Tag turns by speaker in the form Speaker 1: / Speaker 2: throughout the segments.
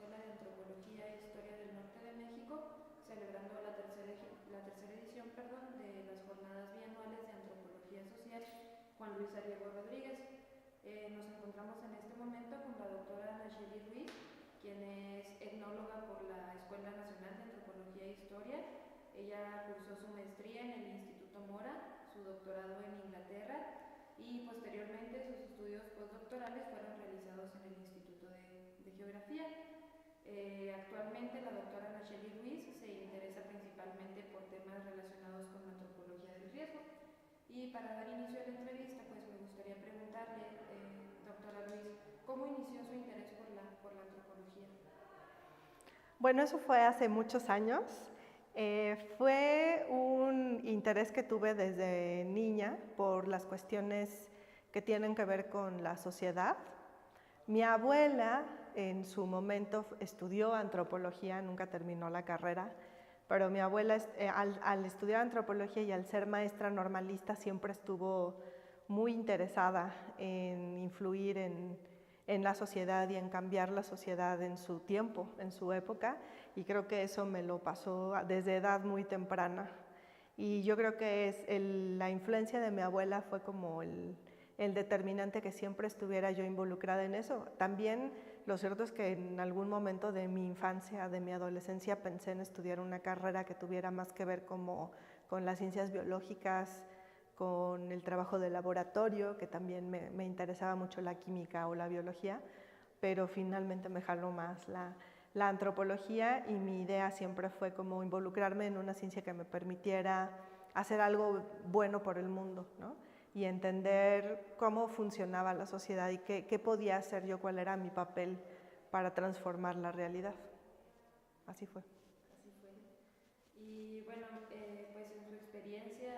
Speaker 1: Escuela de Antropología e Historia del Norte de México, celebrando la tercera edición de las Jornadas Bianuales de Antropología Social Juan Luis Arriago Rodríguez. Nos encontramos en este momento con la doctora Nacheli Ruiz, quien es etnóloga por la Escuela Nacional de Antropología e Historia. Ella cursó su maestría en el Instituto Mora, su doctorado en Inglaterra y posteriormente sus estudios postdoctorales fueron realizados en el Instituto de Geografía. Actualmente la doctora Nacheli Ruiz se interesa principalmente por temas relacionados con la antropología del riesgo. Y para dar inicio a la entrevista, pues me gustaría preguntarle, doctora Ruiz, ¿cómo inició su interés por la antropología?
Speaker 2: Bueno, eso fue hace muchos años. Fue un interés que tuve desde niña por las cuestiones que tienen que ver con la sociedad. Mi abuela en su momento estudió antropología, nunca terminó la carrera, pero mi abuela al estudiar antropología y al ser maestra normalista siempre estuvo muy interesada en influir en la sociedad y en cambiar la sociedad en su tiempo, en su época, y creo que eso me lo pasó desde edad muy temprana. Y yo creo que la influencia de mi abuela fue como el determinante que siempre estuviera yo involucrada en eso. También lo cierto es que en algún momento de mi infancia, de mi adolescencia, pensé en estudiar una carrera que tuviera más que ver como con las ciencias biológicas, con el trabajo de laboratorio, que también me interesaba mucho la química o la biología, pero finalmente me jaló más la antropología y mi idea siempre fue como involucrarme en una ciencia que me permitiera hacer algo bueno por el mundo, ¿no? Y entender cómo funcionaba la sociedad y qué podía hacer yo, cuál era mi papel para transformar la realidad. Así fue.
Speaker 1: Así fue. Y bueno, pues en su experiencia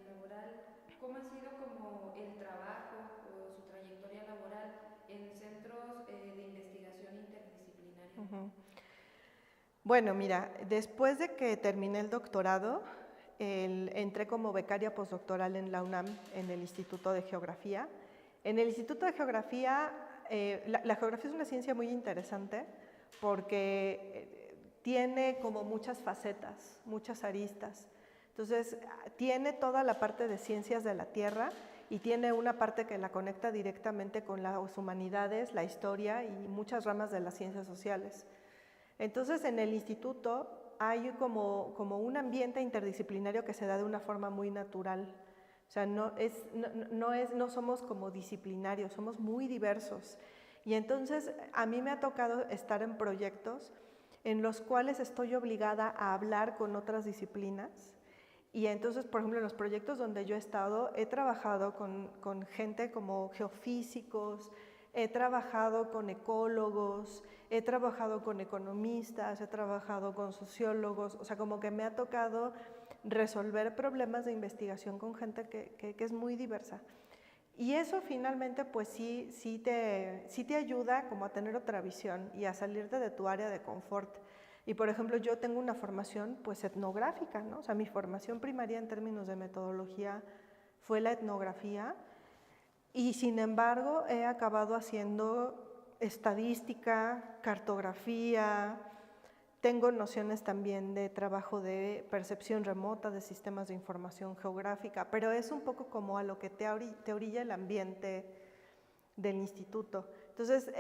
Speaker 1: laboral, ¿cómo ha sido como el trabajo o su trayectoria laboral en centros de investigación interdisciplinaria?
Speaker 2: Bueno, mira, después de que terminé el doctorado, entré como becaria postdoctoral en la UNAM, en el Instituto de Geografía. En el Instituto de Geografía, la geografía es una ciencia muy interesante porque tiene como muchas facetas, muchas aristas. Entonces, tiene toda la parte de ciencias de la Tierra y tiene una parte que la conecta directamente con las humanidades, la historia y muchas ramas de las ciencias sociales. Entonces, en el instituto hay como un ambiente interdisciplinario que se da de una forma muy natural. O sea, no somos como disciplinarios, somos muy diversos. Y entonces a mí me ha tocado estar en proyectos en los cuales estoy obligada a hablar con otras disciplinas. Y entonces, por ejemplo, en los proyectos donde yo he estado, he trabajado con gente como geofísicos, he trabajado con ecólogos, he trabajado con economistas, he trabajado con sociólogos, o sea, como que me ha tocado resolver problemas de investigación con gente que es muy diversa. Y eso finalmente pues sí te ayuda como a tener otra visión y a salirte de tu área de confort. Y por ejemplo, yo tengo una formación pues etnográfica, ¿no? O sea, mi formación primaria en términos de metodología fue la etnografía y sin embargo he acabado haciendo estadística, cartografía, tengo nociones también de trabajo de percepción remota, de sistemas de información geográfica, pero es un poco como a lo que te orilla el ambiente del instituto. Entonces,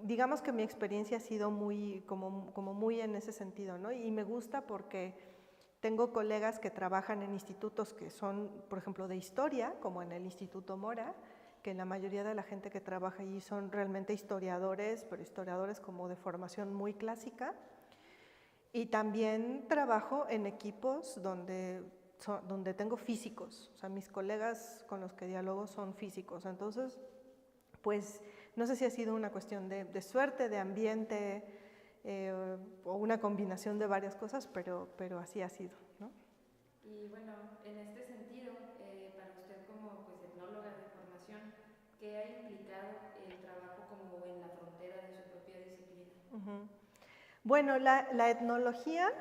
Speaker 2: digamos que mi experiencia ha sido como muy en ese sentido, ¿no? Y me gusta porque tengo colegas que trabajan en institutos que son, por ejemplo, de historia, como en el Instituto Mora, que la mayoría de la gente que trabaja allí son realmente historiadores, pero historiadores como de formación muy clásica. Y también trabajo en equipos donde tengo físicos, o sea, mis colegas con los que dialogo son físicos. Entonces, pues no sé si ha sido una cuestión de suerte, de ambiente o una combinación de varias cosas, pero así ha sido, ¿no?
Speaker 1: Y bueno, en este sentido, para usted como pues, etnóloga de formación, ¿qué ha implicado el trabajo como en la frontera de su propia disciplina?
Speaker 2: Bueno, la etnología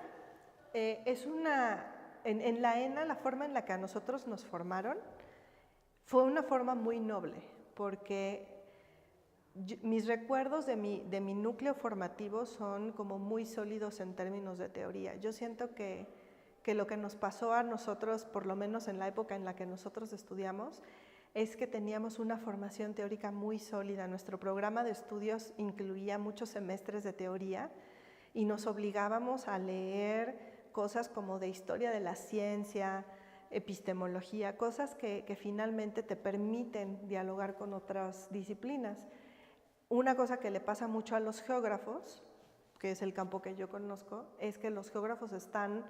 Speaker 2: es en la ENA, la forma en la que a nosotros nos formaron fue una forma muy noble, porque mis recuerdos de mi núcleo formativo son como muy sólidos en términos de teoría. Yo siento que lo que nos pasó a nosotros, por lo menos en la época en la que nosotros estudiamos, es que teníamos una formación teórica muy sólida. Nuestro programa de estudios incluía muchos semestres de teoría y nos obligábamos a leer cosas como de historia de la ciencia, epistemología, cosas que finalmente te permiten dialogar con otras disciplinas. Una cosa que le pasa mucho a los geógrafos, que es el campo que yo conozco, es que los geógrafos están,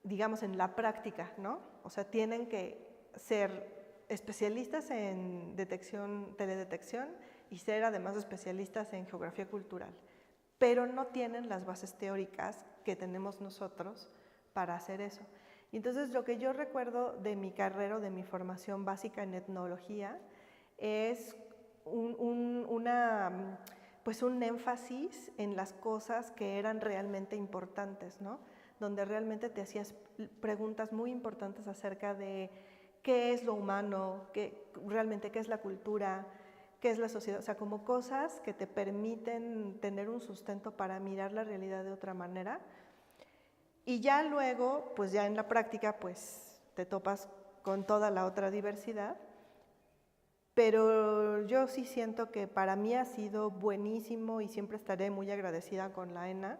Speaker 2: digamos, en la práctica, ¿no? O sea, tienen que ser especialistas en teledetección y ser además especialistas en geografía cultural, pero no tienen las bases teóricas que tenemos nosotros para hacer eso. Y entonces lo que yo recuerdo de mi carrera, de mi formación básica en etnología, es un énfasis en las cosas que eran realmente importantes, ¿no? Donde realmente te hacías preguntas muy importantes acerca de qué es lo humano, realmente qué es la cultura, qué es la sociedad, o sea, como cosas que te permiten tener un sustento para mirar la realidad de otra manera. Y ya luego, pues ya en la práctica, pues te topas con toda la otra diversidad. Pero yo sí siento que para mí ha sido buenísimo y siempre estaré muy agradecida con la ENA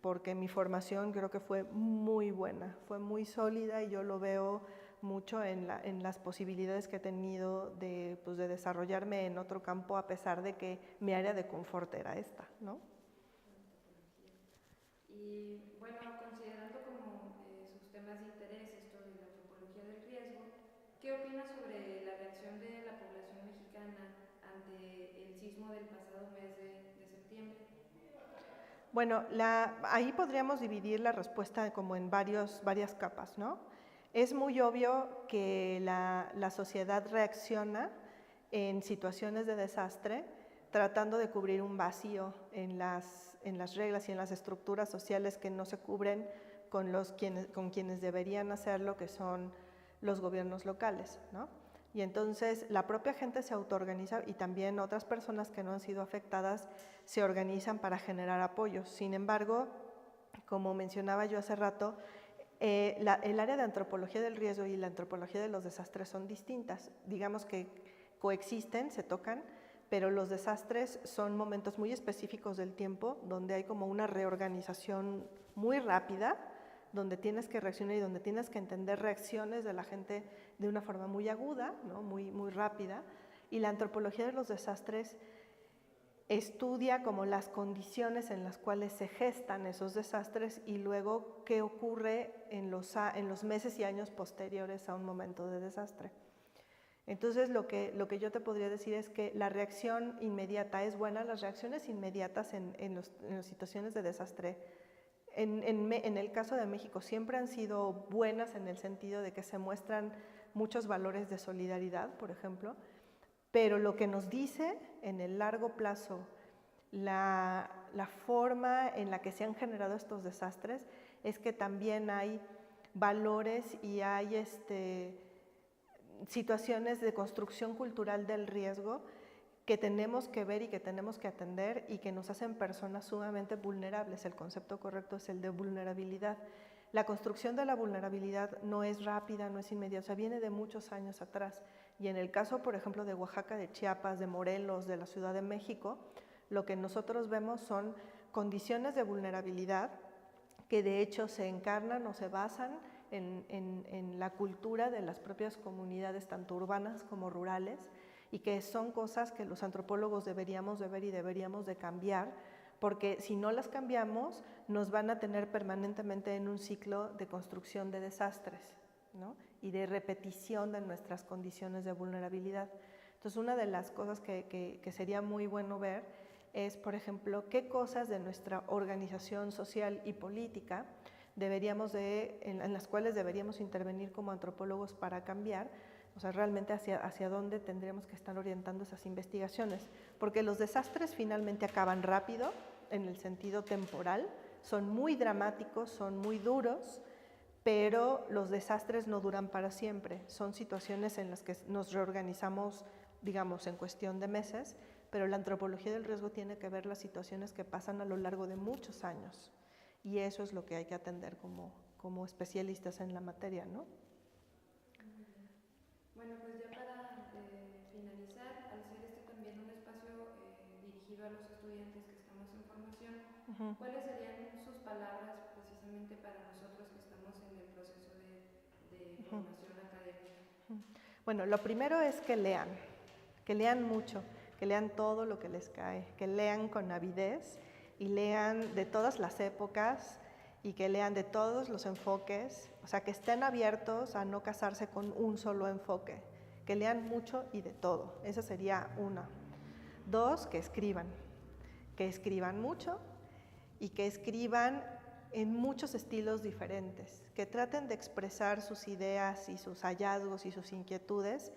Speaker 2: porque mi formación creo que fue muy buena, fue muy sólida y yo lo veo mucho en las posibilidades que he tenido de desarrollarme en otro campo a pesar de que mi área de confort era esta, ¿no?
Speaker 1: Y bueno, considerando como sus temas de interés, esto de la antropología del riesgo, ¿qué opinas sobre la reacción de la población mexicana ante el sismo del pasado mes de septiembre?
Speaker 2: Bueno, ahí podríamos dividir la respuesta como en varias capas, ¿no? Es muy obvio que la sociedad reacciona en situaciones de desastre tratando de cubrir un vacío en las reglas y en las estructuras sociales que no se cubren con quienes deberían hacerlo, que son los gobiernos locales, ¿no? Y entonces la propia gente se autoorganiza y también otras personas que no han sido afectadas se organizan para generar apoyos. Sin embargo, como mencionaba yo hace rato, el área de antropología del riesgo y la antropología de los desastres son distintas. Digamos que coexisten, se tocan, pero los desastres son momentos muy específicos del tiempo donde hay como una reorganización muy rápida, donde tienes que reaccionar y donde tienes que entender reacciones de la gente de una forma muy aguda, ¿no? muy rápida. Y la antropología de los desastres estudia como las condiciones en las cuales se gestan esos desastres y luego qué ocurre en los meses y años posteriores a un momento de desastre. Entonces lo que yo te podría decir es que la reacción inmediata es buena, las reacciones inmediatas en las situaciones de desastre en el caso de México siempre han sido buenas en el sentido de que se muestran muchos valores de solidaridad, por ejemplo, pero lo que nos dice en el largo plazo la forma en la que se han generado estos desastres es que también hay valores y hay situaciones de construcción cultural del riesgo que tenemos que ver y que tenemos que atender y que nos hacen personas sumamente vulnerables. El concepto correcto es el de vulnerabilidad. La construcción de la vulnerabilidad no es rápida, no es inmediata, o sea, viene de muchos años atrás. Y en el caso, por ejemplo, de Oaxaca, de Chiapas, de Morelos, de la Ciudad de México, lo que nosotros vemos son condiciones de vulnerabilidad que de hecho se encarnan o se basan en la cultura de las propias comunidades, tanto urbanas como rurales, y que son cosas que los antropólogos deberíamos de ver y deberíamos de cambiar, porque si no las cambiamos nos van a tener permanentemente en un ciclo de construcción de desastres, ¿no? Y de repetición de nuestras condiciones de vulnerabilidad. Entonces una de las cosas que sería muy bueno ver es, por ejemplo, qué cosas de nuestra organización social y política en las cuales deberíamos intervenir como antropólogos para cambiar, o sea, realmente hacia dónde tendríamos que estar orientando esas investigaciones, porque los desastres finalmente acaban rápido en el sentido temporal, son muy dramáticos, son muy duros, pero los desastres no duran para siempre, son situaciones en las que nos reorganizamos digamos, en cuestión de meses, pero la antropología del riesgo tiene que ver las situaciones que pasan a lo largo de muchos años. Y eso es lo que hay que atender como especialistas en la materia, ¿no?
Speaker 1: Bueno, pues ya para finalizar, al ser este también un espacio dirigido a los estudiantes que estamos en formación, ¿cuáles serían sus palabras precisamente para nosotros que estamos en el proceso de formación académica?
Speaker 2: Bueno, lo primero es que lean mucho, que lean todo lo que les cae, que lean con avidez y lean de todas las épocas y que lean de todos los enfoques, o sea, que estén abiertos a no casarse con un solo enfoque, que lean mucho y de todo. Esa sería una. 2, que escriban mucho y que escriban en muchos estilos diferentes, que traten de expresar sus ideas y sus hallazgos y sus inquietudes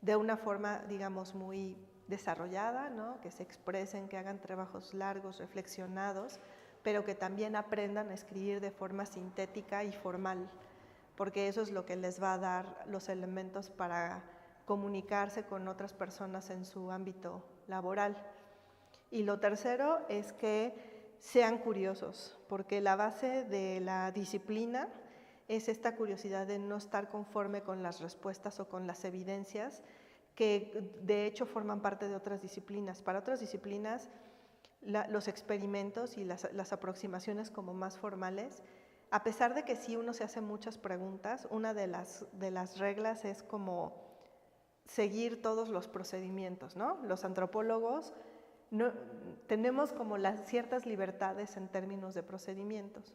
Speaker 2: de una forma, digamos, muy desarrollada, ¿no? Que se expresen, que hagan trabajos largos, reflexionados, pero que también aprendan a escribir de forma sintética y formal, porque eso es lo que les va a dar los elementos para comunicarse con otras personas en su ámbito laboral. Y lo tercero es que sean curiosos, porque la base de la disciplina es esta curiosidad de no estar conforme con las respuestas o con las evidencias que de hecho forman parte de otras disciplinas. Para otras disciplinas, los experimentos y las aproximaciones como más formales, a pesar de que sí uno se hace muchas preguntas, una de las reglas es como seguir todos los procedimientos, ¿no? Los antropólogos tenemos como las ciertas libertades en términos de procedimientos.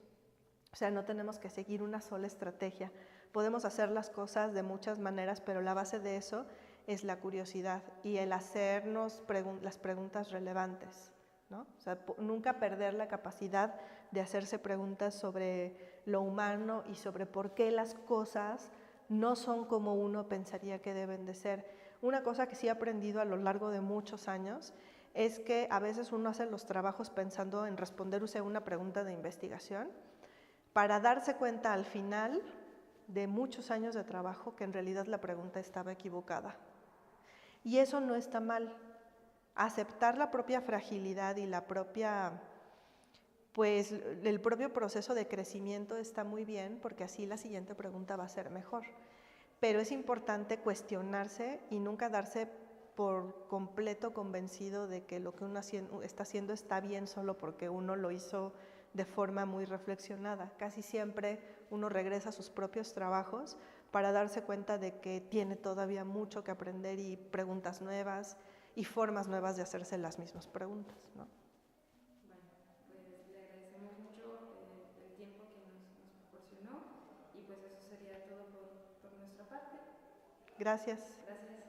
Speaker 2: O sea, no tenemos que seguir una sola estrategia. Podemos hacer las cosas de muchas maneras, pero la base de eso es la curiosidad y el hacernos las preguntas relevantes, ¿no? O sea, nunca perder la capacidad de hacerse preguntas sobre lo humano y sobre por qué las cosas no son como uno pensaría que deben de ser. Una cosa que sí he aprendido a lo largo de muchos años es que a veces uno hace los trabajos pensando en responder una pregunta de investigación para darse cuenta al final de muchos años de trabajo que en realidad la pregunta estaba equivocada. Y eso no está mal. Aceptar la propia fragilidad y el propio proceso de crecimiento está muy bien, porque así la siguiente pregunta va a ser mejor. Pero es importante cuestionarse y nunca darse por completo convencido de que lo que uno está haciendo está bien solo porque uno lo hizo de forma muy reflexionada. Casi siempre uno regresa a sus propios trabajos para darse cuenta de que tiene todavía mucho que aprender y preguntas nuevas y formas nuevas de hacerse las mismas preguntas, ¿no?
Speaker 1: Bueno, pues le agradecemos mucho el tiempo que nos proporcionó y pues eso sería todo por nuestra parte.
Speaker 2: Gracias.
Speaker 1: Gracias.